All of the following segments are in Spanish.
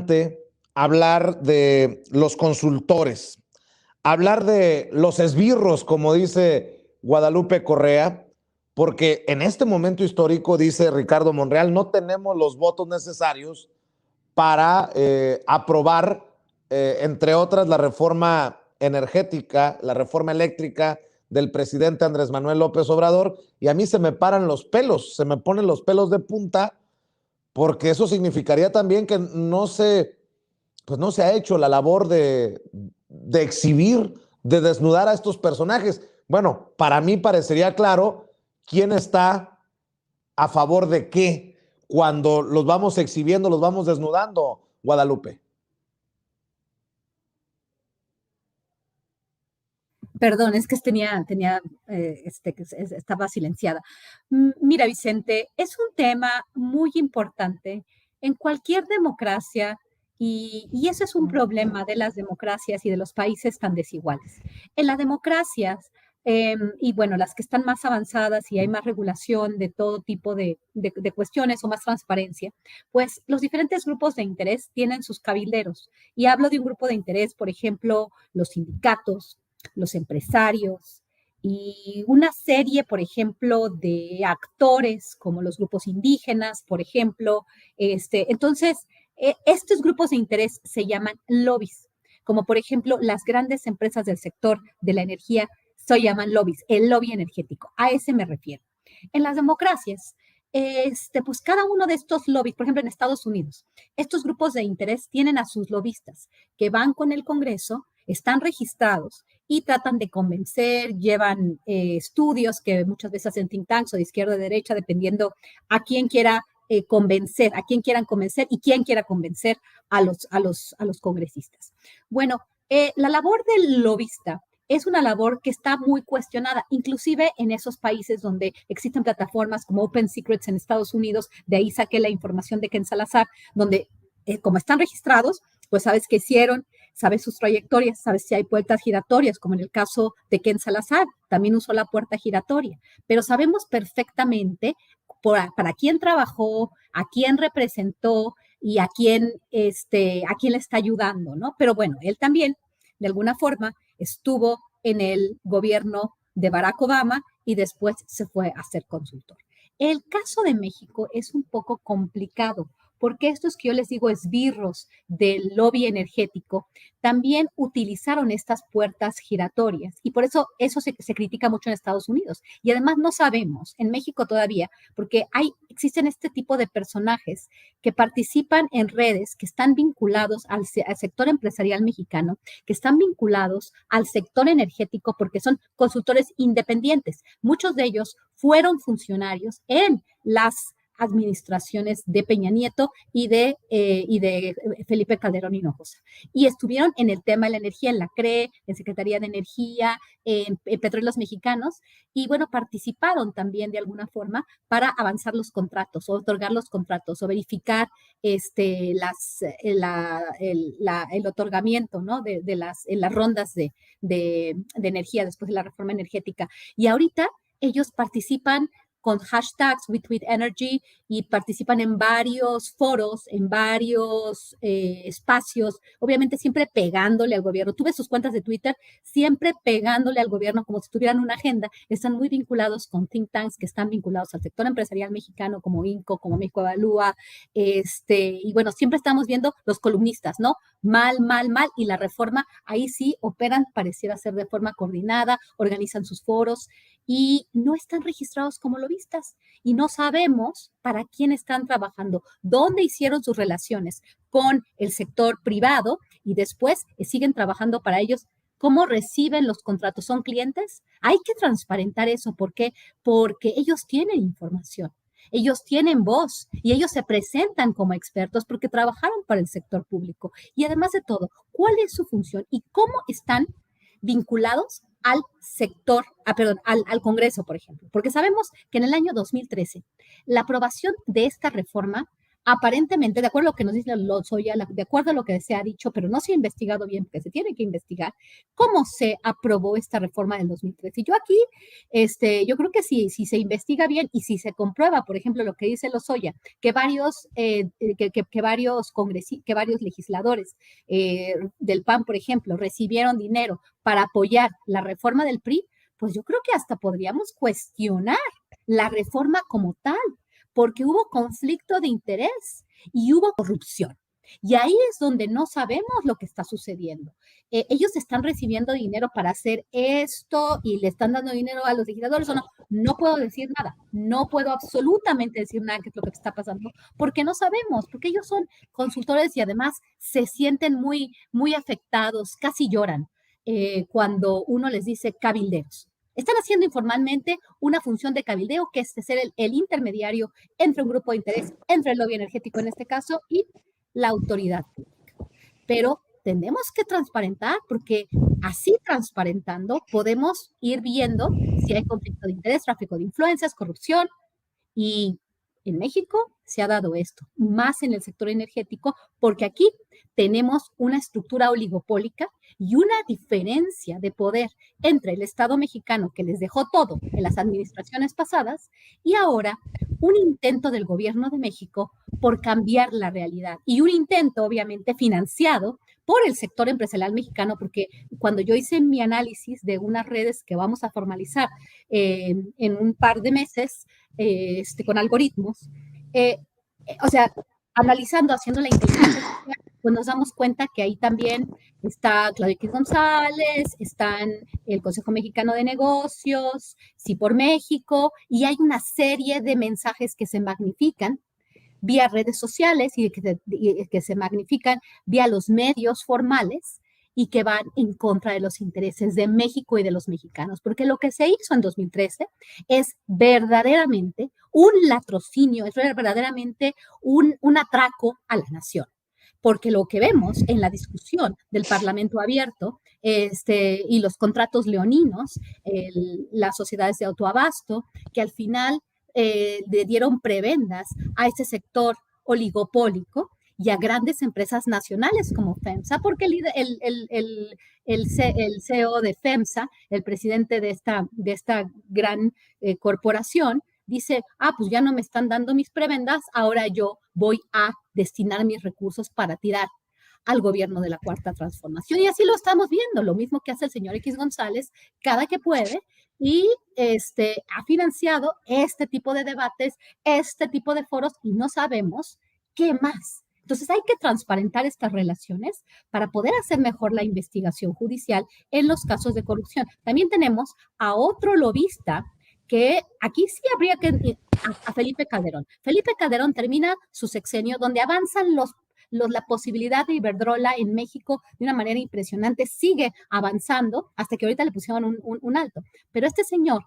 importante hablar de los consultores, hablar de los esbirros, como dice Guadalupe Correa, porque en este momento histórico, dice Ricardo Monreal, no tenemos los votos necesarios para aprobar, entre otras, la reforma energética, la reforma eléctrica del presidente Andrés Manuel López Obrador, y a mí se me paran los pelos, se me ponen los pelos de punta, porque eso significaría también que pues no se ha hecho la labor de exhibir, de desnudar a estos personajes. Bueno, para mí parecería claro quién está a favor de qué cuando los vamos exhibiendo, los vamos desnudando, Guadalupe. Perdón, es que estaba silenciada. Mira, Vicente, es un tema muy importante en cualquier democracia y ese es un problema de las democracias y de los países tan desiguales. En las democracias, y bueno, las que están más avanzadas y hay más regulación de todo tipo de cuestiones o más transparencia, pues los diferentes grupos de interés tienen sus cabilderos. Y hablo de un grupo de interés, por ejemplo, los sindicatos, los empresarios y una serie, por ejemplo, de actores como los grupos indígenas, por ejemplo. Entonces, estos grupos de interés se llaman lobbies, como por ejemplo las grandes empresas del sector de la energía se llaman lobbies, el lobby energético, a ese me refiero. En las democracias, pues cada uno de estos lobbies, por ejemplo en Estados Unidos, estos grupos de interés tienen a sus lobistas que van con el Congreso, están registrados y tratan de convencer, llevan estudios que muchas veces hacen think tanks o de izquierda o de derecha, dependiendo a quién quiera convencer, a quién quieran convencer y quién quiera convencer a los congresistas. Bueno, la labor del lobista es una labor que está muy cuestionada, inclusive en esos países donde existen plataformas como Open Secrets en Estados Unidos, de ahí saqué la información de Ken Salazar, donde como están registrados, pues sabes qué hicieron, sabes sus trayectorias, sabes si hay puertas giratorias, como en el caso de Ken Salazar, también usó la puerta giratoria, pero sabemos perfectamente para quién trabajó, a quién representó y a quién le está ayudando, ¿no? Pero bueno, él también, de alguna forma, estuvo en el gobierno de Barack Obama y después se fue a ser consultor. El caso de México es un poco complicado porque estos que yo les digo esbirros del lobby energético también utilizaron estas puertas giratorias y por eso se critica mucho en Estados Unidos. Y además no sabemos, en México todavía, porque existen este tipo de personajes que participan en redes que están vinculados al sector empresarial mexicano, que están vinculados al sector energético porque son consultores independientes. Muchos de ellos fueron funcionarios en las administraciones de Peña Nieto y de Felipe Calderón Hinojosa. Y estuvieron en el tema de la energía, en la CRE, en Secretaría de Energía, en Petróleos Mexicanos, y bueno, participaron también de alguna forma para avanzar los contratos, o otorgar los contratos, o verificar el otorgamiento, ¿no? en las rondas de energía después de la reforma energética. Y ahorita ellos participan con hashtags WeTweetEnergy y participan en varios foros, en varios espacios, obviamente siempre pegándole al gobierno. Tú ves sus cuentas de Twitter, siempre pegándole al gobierno como si tuvieran una agenda. Están muy vinculados con think tanks que están vinculados al sector empresarial mexicano, como INCO, como México Evalúa, y bueno, siempre estamos viendo los columnistas, ¿no? Mal, y la reforma, ahí sí operan, pareciera ser de forma coordinada, organizan sus foros, y no están registrados como lobistas y no sabemos para quién están trabajando, dónde hicieron sus relaciones con el sector privado y después siguen trabajando para ellos. ¿Cómo reciben los contratos? ¿Son clientes? Hay que transparentar eso. ¿Por qué? Porque ellos tienen información, ellos tienen voz y ellos se presentan como expertos porque trabajaron para el sector público. Y además de todo, ¿cuál es su función y cómo están vinculados al sector, al Congreso, por ejemplo? Porque sabemos que en el año 2013 la aprobación de esta reforma aparentemente, de acuerdo a lo que nos dice Lozoya, de acuerdo a lo que se ha dicho, pero no se ha investigado bien, porque se tiene que investigar, cómo se aprobó esta reforma del 2013. Y yo aquí, yo creo que si se investiga bien y si se comprueba, por ejemplo, lo que dice Lozoya, que que varios legisladores del PAN, por ejemplo, recibieron dinero para apoyar la reforma del PRI, pues yo creo que hasta podríamos cuestionar la reforma como tal, porque hubo conflicto de interés y hubo corrupción. Y ahí es donde no sabemos lo que está sucediendo. Ellos están recibiendo dinero para hacer esto y le están dando dinero a los legisladores o no. No puedo decir nada, no puedo absolutamente decir nada que es lo que está pasando, porque no sabemos, porque ellos son consultores y además se sienten muy, muy afectados, casi lloran cuando uno les dice cabilderos. Están haciendo informalmente una función de cabildeo, que es ser el intermediario entre un grupo de interés, entre el lobby energético en este caso, y la autoridad pública. Pero tenemos que transparentar, porque así transparentando podemos ir viendo si hay conflicto de interés, tráfico de influencias, corrupción, y en México se ha dado esto, más en el sector energético, porque aquí tenemos una estructura oligopólica y una diferencia de poder entre el Estado mexicano, que les dejó todo en las administraciones pasadas, y ahora un intento del gobierno de México por cambiar la realidad. Y un intento, obviamente, financiado por el sector empresarial mexicano, porque cuando yo hice mi análisis de unas redes que vamos a formalizar en un par de meses, con algoritmos, o sea, analizando, haciendo la inteligencia artificial, pues nos damos cuenta que ahí también está Claudio X González, están el Consejo Mexicano de Negocios, Sí por México, y hay una serie de mensajes que se magnifican vía redes sociales y que se magnifican vía los medios formales y que van en contra de los intereses de México y de los mexicanos, porque lo que se hizo en 2013 es verdaderamente un latrocinio, es verdaderamente un atraco a la nación, porque lo que vemos en la discusión del Parlamento abierto y los contratos leoninos, las sociedades de autoabasto, que al final le dieron prebendas a ese sector oligopólico y a grandes empresas nacionales como FEMSA, porque el CEO de FEMSA, el presidente de esta gran corporación, dice, pues ya no me están dando mis prebendas, ahora yo voy a destinar mis recursos para tirar al gobierno de la Cuarta Transformación. Y así lo estamos viendo, lo mismo que hace el señor X González cada que puede, y ha financiado este tipo de debates, este tipo de foros, y no sabemos qué más. Entonces hay que transparentar estas relaciones para poder hacer mejor la investigación judicial en los casos de corrupción. También tenemos a otro lobista que aquí sí habría que a Felipe Calderón. Felipe Calderón termina su sexenio donde avanzan la posibilidad de Iberdrola en México de una manera impresionante, sigue avanzando hasta que ahorita le pusieron un alto. Pero este señor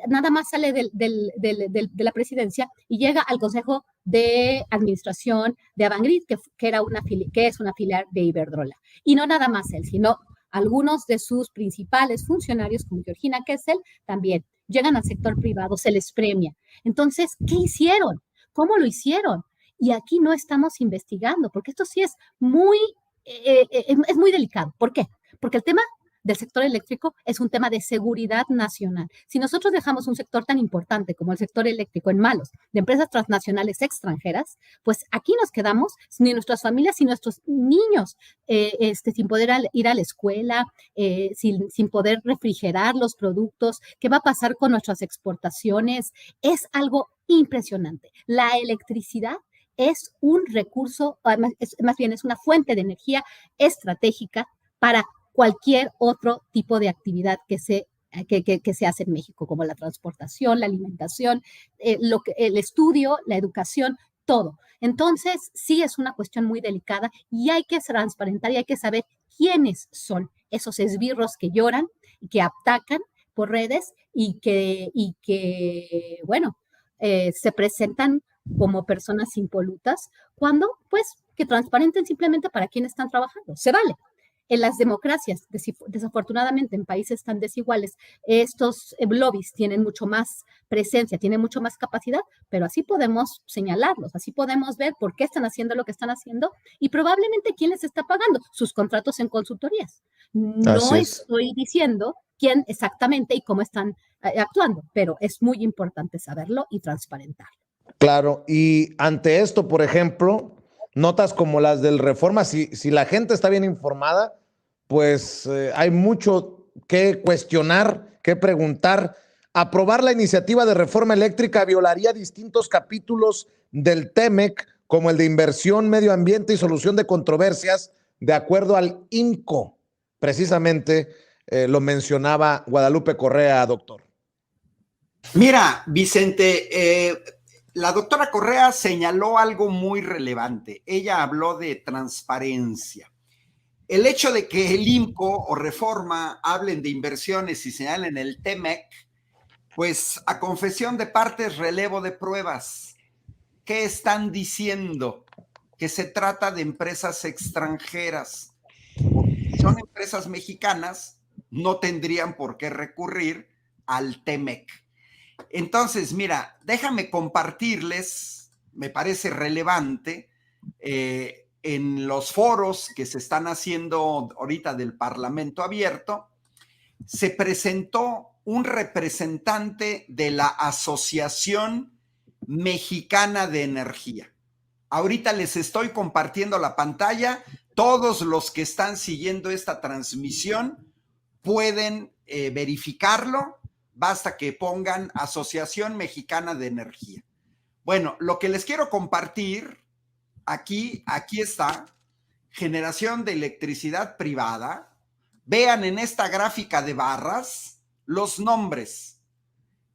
nada más sale de la presidencia y llega al Consejo de Administración de Avangrid, que es una filial de Iberdrola. Y no nada más él, sino algunos de sus principales funcionarios, como Georgina Kessel, también llegan al sector privado, se les premia. Entonces, ¿qué hicieron? ¿Cómo lo hicieron? Y aquí no estamos investigando, porque esto sí es muy delicado. ¿Por qué? Porque el tema del sector eléctrico es un tema de seguridad nacional. Si nosotros dejamos un sector tan importante como el sector eléctrico en manos de empresas transnacionales extranjeras, pues aquí nos quedamos, ni nuestras familias, ni nuestros niños, sin poder ir a la escuela, sin poder refrigerar los productos. ¿Qué va a pasar con nuestras exportaciones? Es algo impresionante. La electricidad es un recurso, más bien es una fuente de energía estratégica para cualquier otro tipo de actividad que se hace en México, como la transportación, la alimentación, el estudio, la educación, todo. Entonces, sí es una cuestión muy delicada y hay que transparentar y hay que saber quiénes son esos esbirros que lloran y que atacan por redes y que bueno, se presentan como personas impolutas, cuando, pues, que transparenten simplemente para quién están trabajando. Se vale. En las democracias, desafortunadamente en países tan desiguales, estos lobbies tienen mucho más presencia, tienen mucho más capacidad, pero así podemos señalarlos, así podemos ver por qué están haciendo lo que están haciendo y probablemente quién les está pagando sus contratos en consultorías. No Así es. estoy diciendo quién exactamente y cómo están actuando, pero es muy importante saberlo y transparentarlo. Claro, y ante esto, por ejemplo, notas como las del Reforma, si la gente está bien informada, pues hay mucho que cuestionar, que preguntar. Aprobar la iniciativa de reforma eléctrica violaría distintos capítulos del TEMEC, como el de inversión, medio ambiente y solución de controversias, de acuerdo al INCO. Precisamente lo mencionaba Guadalupe Correa, doctor. Mira, Vicente, la doctora Correa señaló algo muy relevante. Ella habló de transparencia. El hecho de que el INCO o Reforma hablen de inversiones y señalen el TEMEC, pues a confesión de partes, relevo de pruebas. ¿Qué están diciendo? Que se trata de empresas extranjeras. Porque si son empresas mexicanas, no tendrían por qué recurrir al TEMEC. Entonces, mira, déjame compartirles, me parece relevante, en los foros que se están haciendo ahorita del Parlamento Abierto, se presentó un representante de la Asociación Mexicana de Energía. Ahorita les estoy compartiendo la pantalla. Todos los que están siguiendo esta transmisión pueden verificarlo. Basta que pongan Asociación Mexicana de Energía. Bueno, lo que les quiero compartir aquí está, generación de electricidad privada. Vean en esta gráfica de barras los nombres: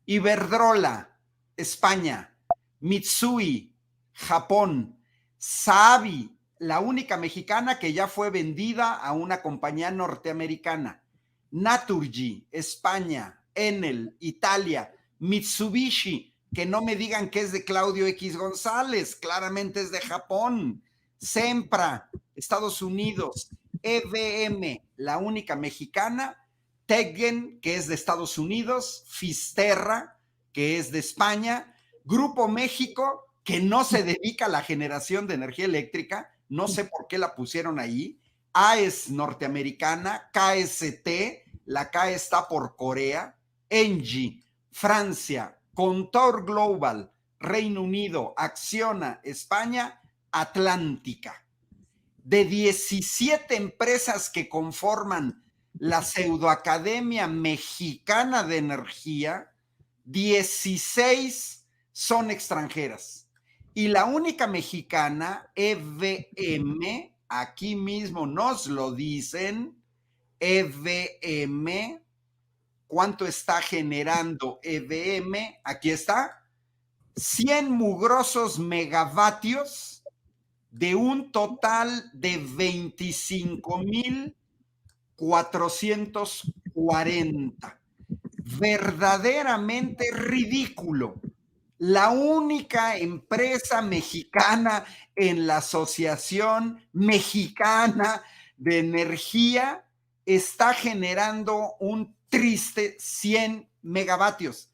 Iberdrola, España; Mitsui, Japón; Saabi, la única mexicana que ya fue vendida a una compañía norteamericana; Naturgy, España; Enel, Italia; Mitsubishi, que no me digan que es de Claudio X González, claramente es de Japón; Sempra, Estados Unidos; EVM, la única mexicana; Teggen, que es de Estados Unidos; Fisterra, que es de España; Grupo México, que no se dedica a la generación de energía eléctrica, no sé por qué la pusieron ahí; AES norteamericana; KST, la K está por Corea; Engie, Francia; Contour Global, Reino Unido; Acciona, España; Atlántica. De 17 empresas que conforman la Pseudoacademia Mexicana de Energía, 16 son extranjeras. Y la única mexicana, EVM, aquí mismo nos lo dicen, EVM, ¿cuánto está generando EVM? Aquí está, 100 mugrosos megavatios de un total de 25,440. Verdaderamente ridículo. La única empresa mexicana en la Asociación Mexicana de Energía está generando un triste 100 megavatios.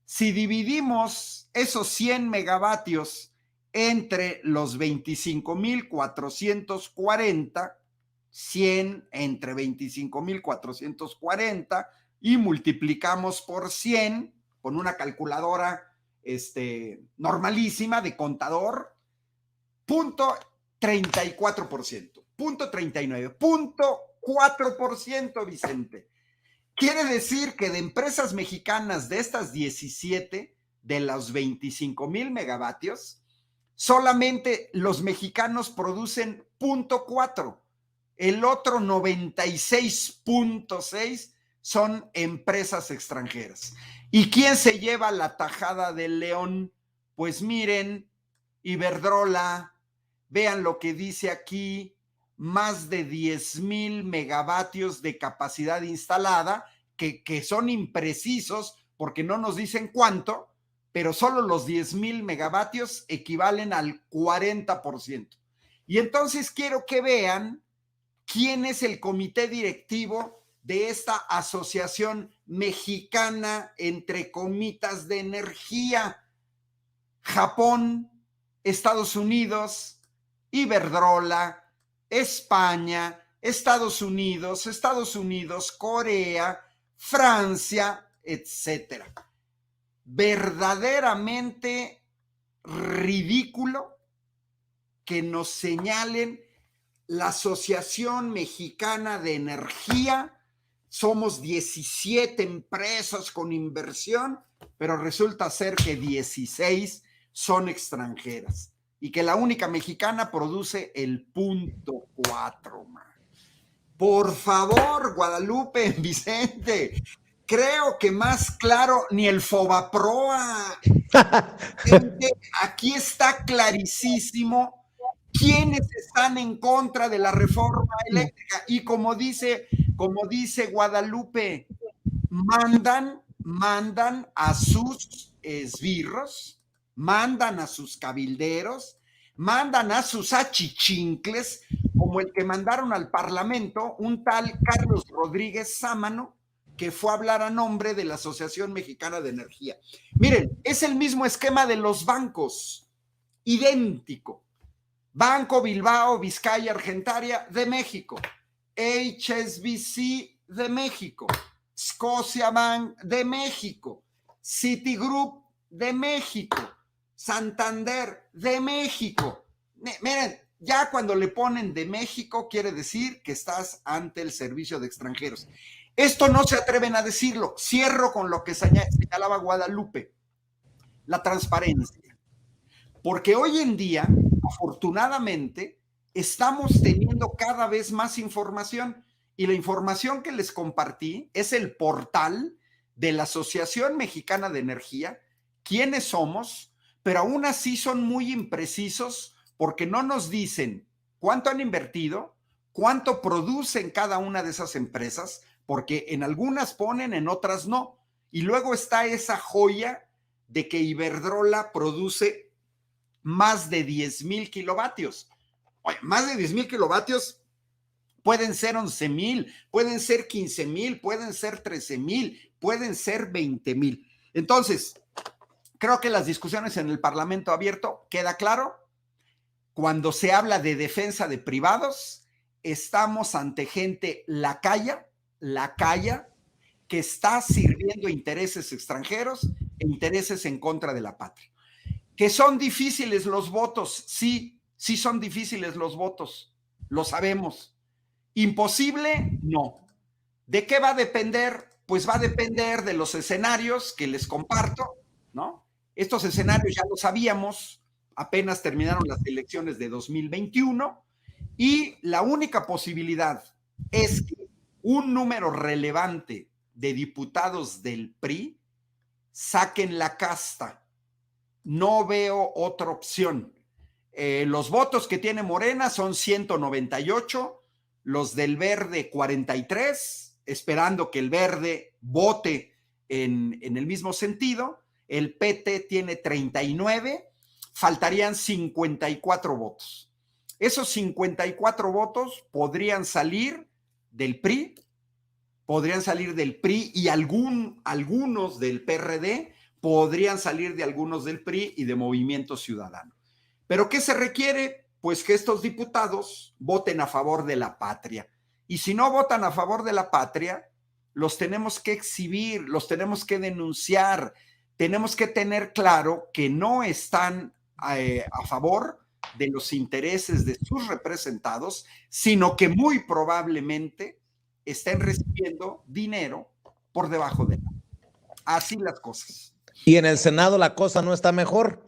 Si dividimos esos 100 megavatios entre los 25,440, 100 entre 25,440, y multiplicamos por 100 con una calculadora normalísima de contador, 0.34%, 0.39, 0.4%, Vicente. Quiere decir que de empresas mexicanas, de estas 17, de los 25,000 megavatios, solamente los mexicanos producen 0.4. El otro 96,6 son empresas extranjeras. ¿Y quién se lleva la tajada del león? Pues miren, Iberdrola, vean lo que dice aquí, más de 10,000 megavatios de capacidad instalada, que son imprecisos porque no nos dicen cuánto, pero solo los 10,000 megavatios equivalen al 40%. Y entonces quiero que vean ¿quién es el comité directivo de esta Asociación Mexicana, entre comitas, de energía? Japón, Estados Unidos, Iberdrola, España, Estados Unidos, Corea, Francia, etcétera. Verdaderamente ridículo que nos señalen la Asociación Mexicana de Energía. Somos 17 empresas con inversión, pero resulta ser que 16 son extranjeras y que la única mexicana produce el 0.4. Por favor, Guadalupe, Vicente, creo que más claro ni el Fobaproa. Aquí está clarísimo quiénes están en contra de la reforma eléctrica. Y como dice Guadalupe, mandan a sus esbirros, mandan a sus cabilderos, mandan a sus achichincles, como el que mandaron al Parlamento, un tal Carlos Rodríguez Sámano, que fue a hablar a nombre de la Asociación Mexicana de Energía. Miren, es el mismo esquema de los bancos, idéntico. Banco Bilbao, Vizcaya, Argentaria de México, HSBC de México, Scotiabank de México, Citigroup de México, Santander de México. Miren, ya cuando le ponen de México quiere decir que estás ante el servicio de extranjeros. Esto no se atreven a decirlo. Cierro con lo que señalaba Guadalupe, la transparencia. Porque hoy en día, afortunadamente, estamos teniendo cada vez más información, y la información que les compartí es el portal de la Asociación Mexicana de Energía, quiénes somos, pero aún así son muy imprecisos porque no nos dicen cuánto han invertido, cuánto producen cada una de esas empresas, porque en algunas ponen, en otras no. Y luego está esa joya de que Iberdrola produce más de 10,000 kilovatios. Oye, más de 10,000 kilovatios pueden ser 11,000, pueden ser 15,000, pueden ser 13,000, pueden ser 20,000. Entonces, creo que las discusiones en el Parlamento abierto, queda claro, cuando se habla de defensa de privados, estamos ante gente lacaya, que está sirviendo intereses extranjeros e intereses en contra de la patria. ¿Que son difíciles los votos? Sí, sí son difíciles los votos, lo sabemos. ¿Imposible? No. ¿De qué va a depender? Pues va a depender de los escenarios que les comparto, ¿no? Estos escenarios ya lo sabíamos, apenas terminaron las elecciones de 2021, y la única posibilidad es que un número relevante de diputados del PRI saquen la casta. No veo otra opción. Los votos que tiene Morena son 198, los del Verde 43, esperando que el Verde vote en el mismo sentido. El PT tiene 39, faltarían 54 votos. Esos 54 votos podrían salir del PRI, y algunos del PRD, podrían salir de algunos del PRI y de Movimiento Ciudadano. ¿Pero qué se requiere? Pues que estos diputados voten a favor de la patria. Y si no votan a favor de la patria, los tenemos que exhibir, los tenemos que denunciar, tenemos que tener claro que no están a favor de los intereses de sus representados, sino que muy probablemente estén recibiendo dinero por debajo de la. Así las cosas. ¿Y en el Senado la cosa no está mejor?